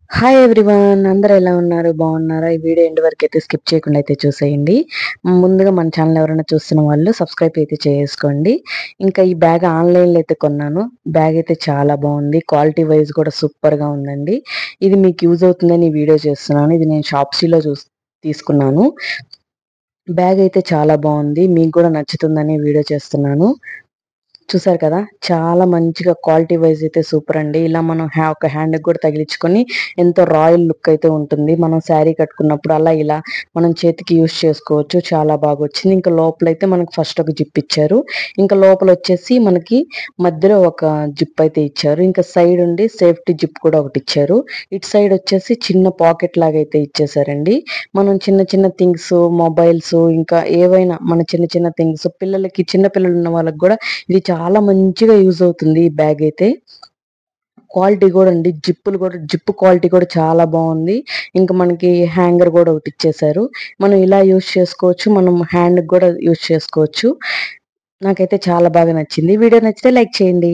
Hi everyone, అందరూ ఎలా ఉన్నారు? బాగున్నారా? ఈ వీడియో ఎండ్ వరకు అయితే స్కిప్ చేయకుండా అయితే చూసేయండి. ముందుగా మన ఛానల్ ఎవరైనా చూస్తున్న వాళ్ళు సబ్స్క్రైబ్ అయితే చేసుకోండి. ఇంకా ఈ బ్యాగ్ ఆన్లైన్లో అయితే కొన్నాను. బ్యాగ్ అయితే చాలా బాగుంది, క్వాలిటీ వైజ్ కూడా సూపర్గా ఉందండి. ఇది మీకు యూజ్ అవుతుందని ఈ వీడియో చేస్తున్నాను. ఇది నేను షాప్సీలో తీసుకున్నాను. బ్యాగ్ అయితే చాలా బాగుంది, మీకు కూడా నచ్చుతుందని వీడియో చేస్తున్నాను. చూసారు కదా, చాలా మంచిగా క్వాలిటీ వైజ్ అయితే సూపర్ అండి. ఇలా మనం ఒక హ్యాండ్కి కూడా తగిలించుకొని ఎంతో రాయల్ లుక్ అయితే ఉంటుంది. మనం శారీ కట్టుకున్నప్పుడు అలా ఇలా మనం చేతికి యూజ్ చేసుకోవచ్చు. చాలా బాగా వచ్చింది. ఇంకా లోపల అయితే మనకు ఫస్ట్ ఒక జిప్ ఇచ్చారు. ఇంకా లోపల వచ్చేసి మనకి మధ్యలో ఒక జిప్ అయితే ఇచ్చారు. ఇంకా సైడ్ ఉండి సేఫ్టీ జిప్ కూడా ఒకటి ఇచ్చారు. ఇటు సైడ్ వచ్చేసి చిన్న పాకెట్ లాగా అయితే ఇచ్చేసారండి. మనం చిన్న చిన్న థింగ్స్, మొబైల్స్, ఇంకా ఏవైనా మన చిన్న చిన్న థింగ్స్, చిన్న పిల్లలు ఉన్న వాళ్ళకి కూడా ఇది చాలా మంచిగా యూజ్ అవుతుంది. ఈ బ్యాగ్ అయితే క్వాలిటీ కూడా అండి, జిప్ క్వాలిటీ కూడా చాలా బాగుంది. ఇంకా మనకి హ్యాంగర్ కూడా ఒకటి ఇచ్చేసారు. మనం ఇలా యూజ్ చేసుకోవచ్చు, మనం హ్యాండ్ కూడా యూజ్ చేసుకోవచ్చు. నాకైతే చాలా బాగా నచ్చింది. వీడియో నచ్చితే లైక్ చేయండి.